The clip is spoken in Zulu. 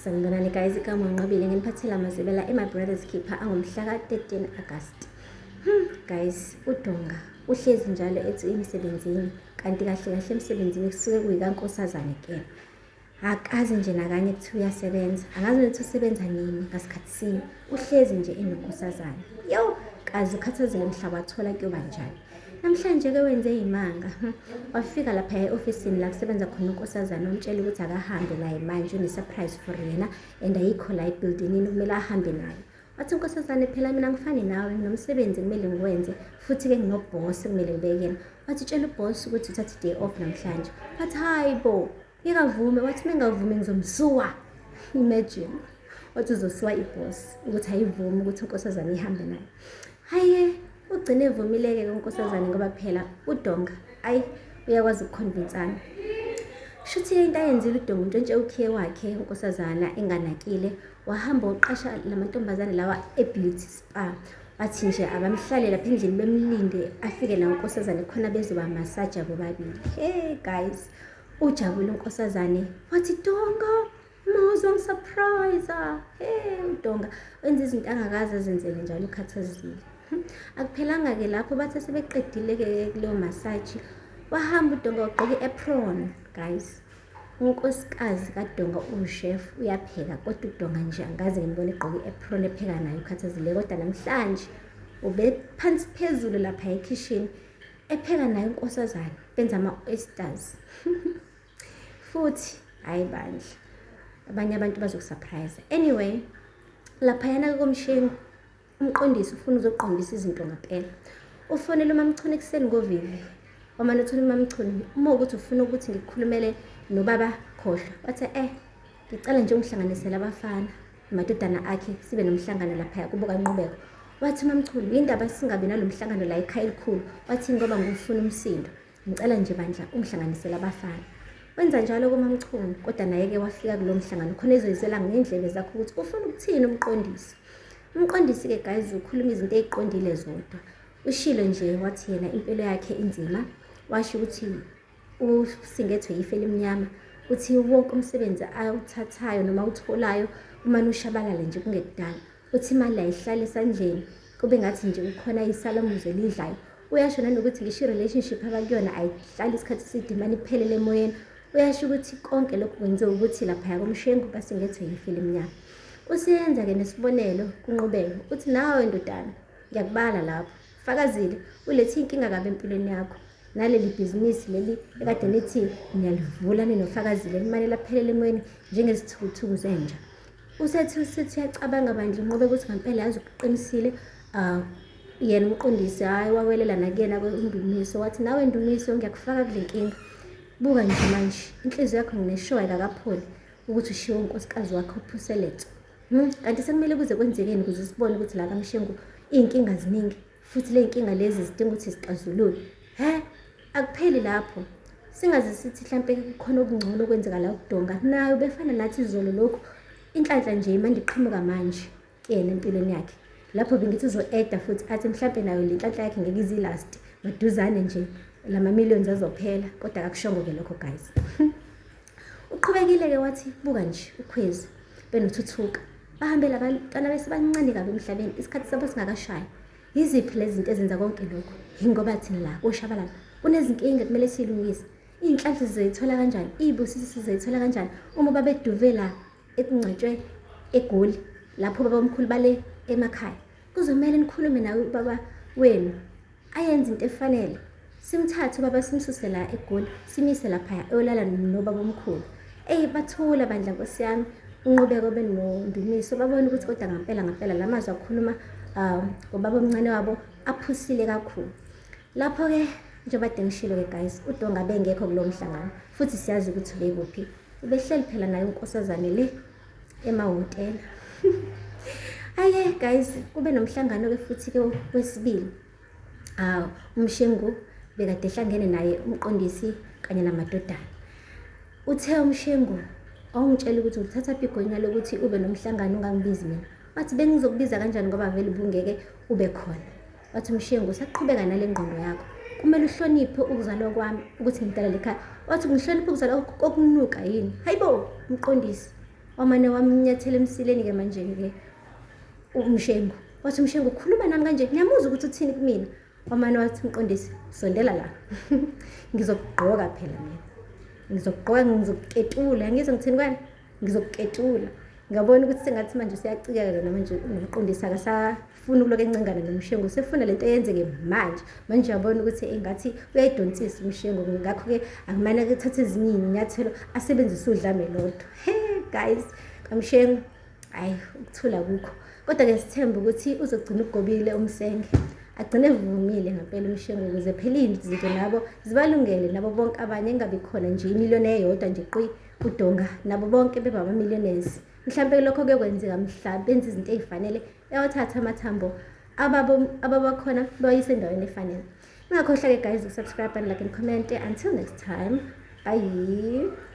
Sanibonani guys, igama ngiqabile nginiphathela amazibela My Brother's Keeper angomhla ka-13 August. Guys, uDonga uhlezi njalo ethi emsebenzini, kanti kahle emsebenzini kusuke kuyikaNkosazane ke. Akazi nje nakanye kuthi uyasebenza, angazi ukuthi usebenza nini ngasikhathi sini. Uhlezi nje enoNkosazane. Yo, kazi ukhathazile mhlaba wathola kuyoba njani. Namhlanje ke wenze imanga. Wafika lapha e-ofisini la kusebenza khona uNkosazane, wamtshela ukuthi akahambe naye manje une-surprise for yena and ayikho la ebuildingini kumele ahambe naye. Wathi uNkosazane phela mina ngifani nawe, nginomsebenzi kumele ngiwenze futhi ke nginoboss kumele ngibekena. Wathi tshela uboss ukuthi uthathe day off namhlanje. Wathi hayibo, ngikavume. Wathi mengavumi ngizomsuwa. Imagine. Wathi uzosuwa iboss ukuthi ayivumi ukuthi uNkosazane ihambe naye. Haye, ugcine evumileke uNkosazane ngoba phela uDonga uyakwazi ukuconvinceana. Shuthi into ayenzile uDonga untshontshe ukhiye wakhe uNkosazana enganakile, wahamba uqasha lamantombazane lawa e-beauty spa. Wathi nje abamhlale lapha endlini bemlinde afike la uNkosazane khona bezoba massage bobabili. Hey guys, ujabule uNkosazane. Wathi Donga, mawuzo ngisurprise. Hey uDonga wenza izinto angakaze azenzele njalo ukhathazile. Akuphelanga ke lapho bathe sebeqedile ke kuleyo massage, wahamba uDonga wagqoka i-apron. Guys, unkosikazi kaDonga uchef uyapheka, kodwa uDonga nje angaze ngimbone egqoka i-apron epheka nayo ukhathazile, kodwa namhlanje ube phansi phezulu lapha e-kitchen epheka nayo uNkosazane, benza ama-oysters. Futhi hayi bandla, abanye abantu bazokusurprise. Anyway, lapha yana komshengu umqondisi ufuna uzoqondisa izinto ngempela. Ufonela uMamchunu ekuseni ngovivi. Wamane uthula uMamchunu, uma ukuthi ufuna ukuthi ngikhulumele nobaba Khohlwa. Wathi ngicela nje ungihlanganisele abafana amadodana akhe sibe nomhlangano lapha kubuka inqubeko. Wathi uMamchunu, indaba singabe nalomhlangano la ekhaya elikhulu. Wathi ngoba ngifuna umsindo, ngicela nje bandla ungihlanganisele abafana. Wenza njalo kuMamchunu, kodwa naye ke wafika kulo mhlangano khona ezoyisela ngendlebe zakhe ukuthi ufuna ukuthini umqondisi. Umqondisi ke guys ukhuluma izinto eziqondile zodwa. Ushilo nje wathi yena impilo yakhe inzima, washo ukuthi usingethwe yife elimnyama, uthi wonke umsebenzi awuthathayo noma utholayo umane ushabalala nje kungekudala. Uthi imali ayihlali esandleni, kube ngathi nje ukhona isalamuzo elidlayo. Uyasho nanokuthi ngisho relationship abakuyona ayihlali isikhathi eside imali iphelele emoyeni. Uyasho ukuthi konke lokhu kwenziwe ukuthi lapha komshengu basingethwe yife elimnyama. Useyenza ke nesibonelo kunqubeko, uthi nawe ndodana ngiyakubala lapho fakazile ulethe inkinga kabe empilweni yakho, naleli business leli ekade nithi niyalivula ninofakazile imali laphelele emoyeni njengezithukuthuku zenja. Usethi uyacabanga bandla inqubeko ukuthi ngempela yazi uqinisile yena umqondisi hayi wawelela nakuyena kweNdumiso. Wathi nawe Ndumiso ngiyakufaka kule nkinga, buka nje manje inhliziyo yakho ngineshowa akapholi ukuthi ushiwe unkosikazi wakho uPhuseletho. Kanti sekumele kuze kwenzekeni ukuze sibone ukuthi la kaMshengu inkinga ziningi futhi le inkinga lezi zidinga ukuthi sixazulule. Akupheli lapho, singaze sithi mhlambe kukhona okungcono okwenzeka la uDonga nayo befana nathi izolo lokho inhlanhla nje imanje iqhamuka manje yena empilweni yakhe. Lapho bengithi uzo-eda futhi athi mhlambe nayo le nhlanhla yakhe ngeke izilast maduzane nje lama millions azophela, kodwa akushongo ke lokho guys. Uqhubekile ke wathi buka nje ukhwezi benothuthuka bahambela abantwana besebancane kabi emhlabeni isikhathi sabo singakashayi. Yiziphi lezi zinto ezenza konke lokho? Ingoba thina la kushabalala kunezinkinga kumele silungise. Inhlanhla sizayithola kanjani? Izibusiso sizayithola kanjani uma babeduvela ekungcwetshwe eGoli lapho baba omkhulu bale emakhaya? Kuzomela nikhulume nawe baba wenu ayenze into efanele, simthathe baba simsuse la eGoli simise lapha eyolala nobaba omkhulu. Bathula bandla Nkosi yami, unqubeko benoNdumiso babona ukuthi kodwa ngempela lamazwi akhuluma ngobaba omncane wabo aphusile kakhulu. Lapho ke njengoba ngishilo ke guys, uDonga bengekho kulo mhlangano futhi siyazi ukuthi ubekuphi. Ubehleli phela naye uNkosazane le emahhotela. Hayi guys, kube nomhlangano ke futhi ke wesibili. Umshengu bekade ehlangene naye umqondisi kanye namadodana. Uthe umshengu awungitshela ukuthi uthatha igwinya lokuthi ube nomhlangano ungangibizi mina. Wathi bengizokubiza kanjani ngoba vele ubungeke ube khona. Wathi umshengu usaqhubeka nale ngqondo yakho, kumele uhloniphe ukuzalwa kwami ukuthi ngidala ekhaya. Wathi ngihloniphe ukuzalwa kokunuka yini? Hayibo umqondisi, wamane wamnyathela emsileni-ke manje-ke umshengu. Wathi umshengu, ukhuluma nami kanje, ngiyamuzwa ukuthi uthini kumina. Wamane wathi Mqondisi, sondela la. Ngizokugqoka phela mina. Ngizokugqoka, ngizokuketula, ngizwe ngithini kwani? Ngizokuketula. Ngabona ukuthi sengathi manje useyacikeka manje uMqondisi akasafuna ukuloku encengana nomshengu, usefuna lento eyenzeke manje. Manje uyabona ukuthi engathi uyayidonsisa umshengu, ngakho-ke akumane ukuthatha ezinye iy'nyathelo asebenzise udlame lodwa. Guys, kamshengu, hayi ukuthula kukho. Kodwa-ke sithemba ukuthi uzogcina ugobile umsenge, agcine evumile ngempela umshengu, ukuze phela izinto nabo zibalungele nabo bonke abanye, engabi khona nje imiliyoni eyodwa nje udonga nabo bonke beba ama-millionaires. Mhlawumbe lokho kuyokwenzeka mhla benza izinto ey'fanele, eyothatha amathambo ababakhona bayise endaweni efanele. Ningakhohlwa-ke guys ukusubscribe and like and comment. Until next time, bye.